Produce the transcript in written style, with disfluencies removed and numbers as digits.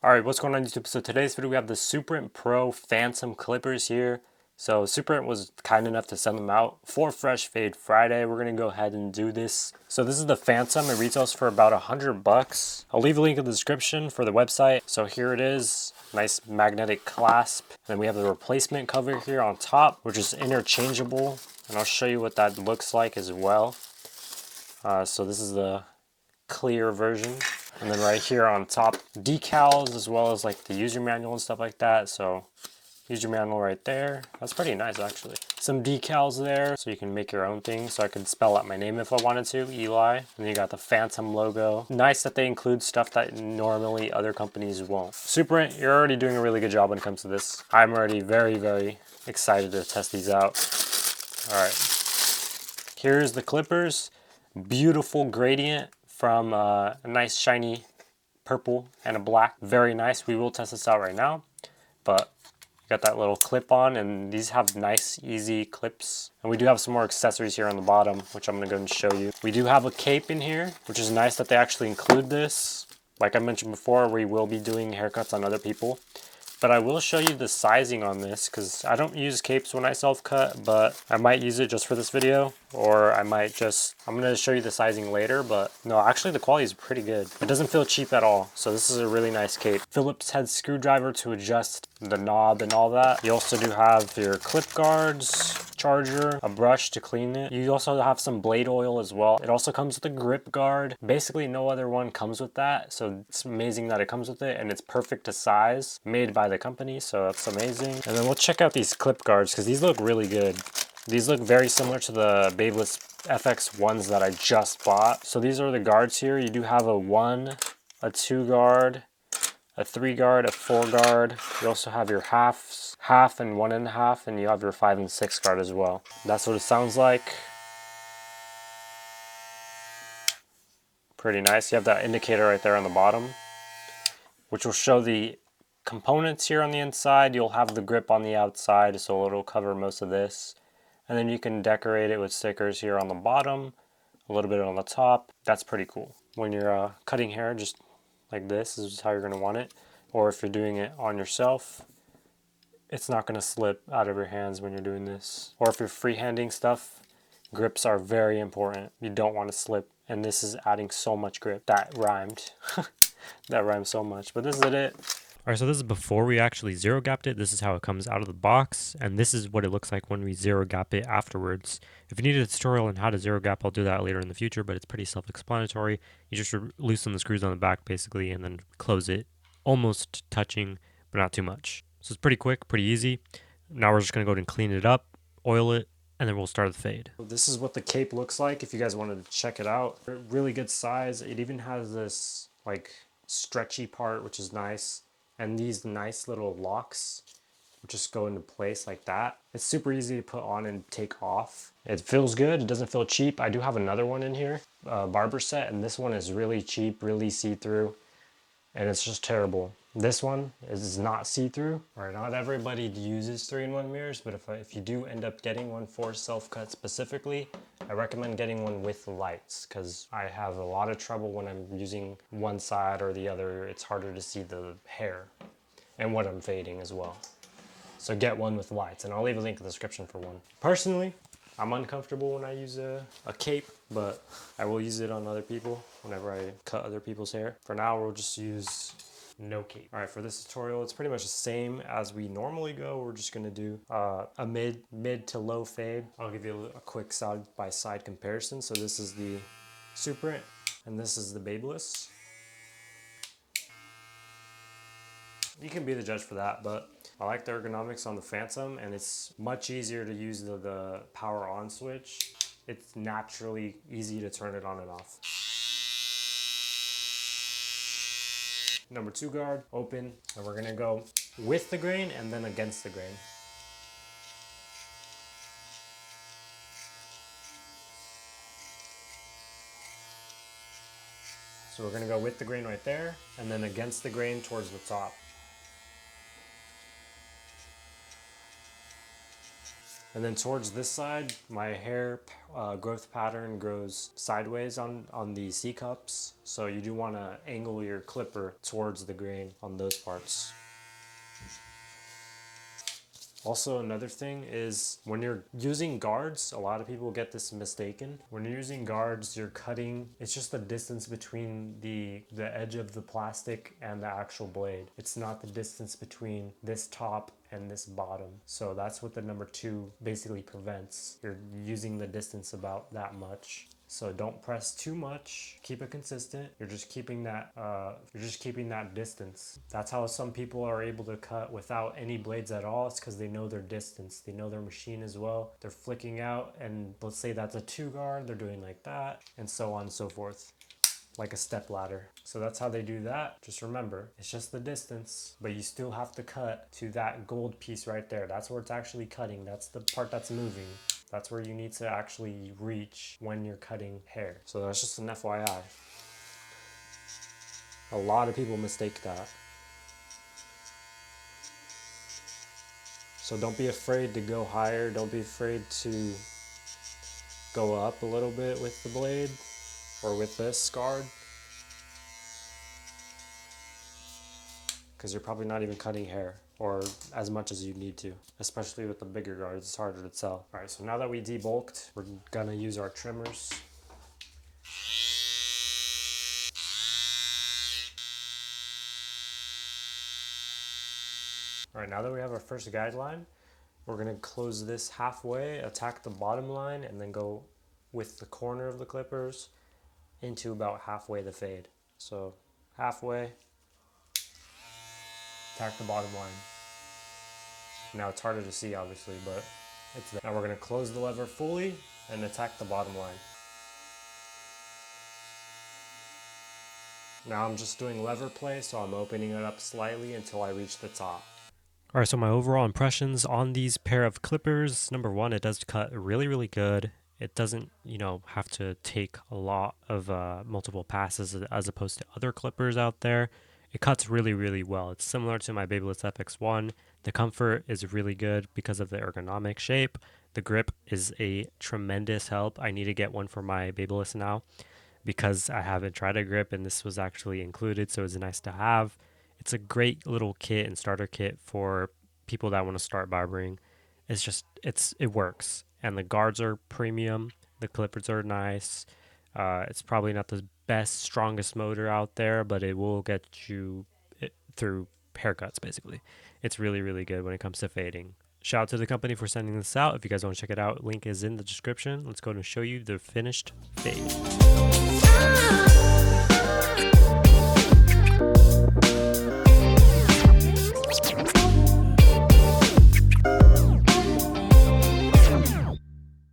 Alright, what's going on YouTube? So today's video we have the Suprent Pro Phantom Clippers here. So Suprent was kind enough to send them out for Fresh Fade Friday. We're going to go ahead and do this. So this is the Phantom. It retails for about $100. I'll leave a link in the description for the website. So here it is. Nice magnetic clasp. Then we have the replacement cover here on top, which is interchangeable. And I'll show you what that looks like as well. So this is the clear version. And then right here on top, decals as well as like the user manual and stuff like that. So user manual right there. That's pretty nice actually. Some decals there so you can make your own thing. So I could spell out my name if I wanted to, Eli. And then you got the Phantom logo. Nice that they include stuff that normally other companies won't. Suprent, you're already doing a really good job when it comes to this. I'm already very excited to test these out. All right. Here's the clippers. Beautiful gradient from a nice shiny purple and a black. Very nice. We will test this out right now, but you got that little clip on, and these have nice easy clips. And we do have some more accessories here on the bottom, which I'm going to go and show you. We do have a cape in here, which is nice that they actually include this. Like I mentioned before, we will be doing haircuts on other people. But I will show you the sizing on this because I don't use capes when I self-cut, but I might use it just for this video, or I might just, I'm going to show you the sizing later, but no, actually the quality is pretty good. It doesn't feel cheap at all, so this is a really nice cape. Phillips head screwdriver to adjust the knob and all that. You also do have your clip guards, charger, a brush to clean it. You also have some blade oil as well. It also comes with a grip guard. Basically no other one comes with that, so it's amazing that it comes with it, and it's perfect to size, made by the company, so that's amazing. And then we'll check out these clip guards because these look really good. These look very similar to the Babeless FX ones that I just bought. So these are the guards here. You do have a 1, a 2 guard, a 3 guard, a 4 guard. You also have your halves, half and 1.5, and you have your 5 and 6 guard as well. That's what it sounds like. Pretty nice. You have that indicator right there on the bottom, which will show the components here on the inside. You'll have the grip on the outside, so it'll cover most of this. And then you can decorate it with stickers here on the bottom, a little bit on the top. That's pretty cool. When you're cutting hair, just like this is how you're going to want it. Or if you're doing it on yourself, it's not going to slip out of your hands when you're doing this. Or if you're freehanding stuff, grips are very important. You don't want to slip, and this is adding so much grip. That rhymed. That rhymes so much, but this is it. All right, so this is before we actually zero gapped it. This is how it comes out of the box, and this is what it looks like when we zero gap it afterwards. If you need a tutorial on how to zero gap, I'll do that later in the future, but it's pretty self-explanatory. You just loosen the screws on the back basically and then close it, almost touching, but not too much. So it's pretty quick, pretty easy. Now we're just gonna go ahead and clean it up, oil it, and then we'll start the fade. This is what the cape looks like if you guys wanted to check it out. Really good size. It even has this like stretchy part, which is nice. And these nice little locks just go into place like that. It's super easy to put on and take off. It feels good. It doesn't feel cheap. I do have another one in here, barber set, and this one is really cheap, really see-through, and it's just terrible. This one is not see-through. All right, not everybody uses 3-in-1 mirrors, but if you do end up getting one for self-cut specifically, I recommend getting one with lights because I have a lot of trouble when I'm using one side or the other. It's harder to see the hair and what I'm fading as well. So get one with lights, and I'll leave a link in the description for one. Personally, I'm uncomfortable when I use a cape, but I will use it on other people whenever I cut other people's hair. For now, we'll just use no cape. All right, for this tutorial, it's pretty much the same as we normally go. We're just gonna do a mid to low fade. I'll give you a quick side-by-side comparison. So this is the Suprent, and this is the Babeless. You can be the judge for that, but I like the ergonomics on the Phantom, and it's much easier to use the power on switch. It's naturally easy to turn it on and off. Number 2 guard, open, and we're gonna go with the grain and then against the grain. So we're gonna go with the grain right there, and then against the grain towards the top. And then towards this side, my hair growth pattern grows sideways on the C cups. So you do want to angle your clipper towards the grain on those parts. Also, another thing is when you're using guards, a lot of people get this mistaken. When you're using guards, you're cutting, it's just the distance between the edge of the plastic and the actual blade. It's not the distance between this top and this bottom. So that's what the number 2 basically prevents. You're using the distance about that much. So don't press too much. Keep it consistent. You're just keeping that distance. That's how some people are able to cut without any blades at all. It's because they know their distance. They know their machine as well. They're flicking out, and let's say that's a 2 guard. They're doing like that, and so on and so forth, like a step ladder. So that's how they do that. Just remember, it's just the distance, but you still have to cut to that gold piece right there. That's where it's actually cutting. That's the part that's moving. That's where you need to actually reach when you're cutting hair. So that's just an FYI. A lot of people mistake that. So don't be afraid to go higher. Don't be afraid to go up a little bit with the blade or with this guard, because you're probably not even cutting hair or as much as you need to, especially with the bigger guards. It's harder to tell. All right, so now that we debulked, we're gonna use our trimmers. All right, now that we have our first guideline, we're gonna close this halfway, attack the bottom line, and then go with the corner of the clippers into about halfway the fade. So halfway, attack the bottom line. Now it's harder to see obviously, but it's there. Now we're gonna close the lever fully and attack the bottom line. Now I'm just doing lever play, so I'm opening it up slightly until I reach the top. All right, so my overall impressions on these pair of clippers, number 1, it does cut really, really good. It doesn't, have to take a lot of multiple passes as opposed to other clippers out there. It cuts really, really well. It's similar to my Babyliss FX1. The comfort is really good because of the ergonomic shape. The grip is a tremendous help. I need to get one for my Babyliss now because I haven't tried a grip, and this was actually included, so it's nice to have. It's a great little kit and starter kit for people that want to start barbering. It works, and the guards are premium. The clippers are nice. It's probably not the best, strongest motor out there, but it will get you through haircuts, basically. It's really, really good when it comes to fading. Shout out to the company for sending this out. If you guys want to check it out, link is in the description. Let's go and show you the finished fade.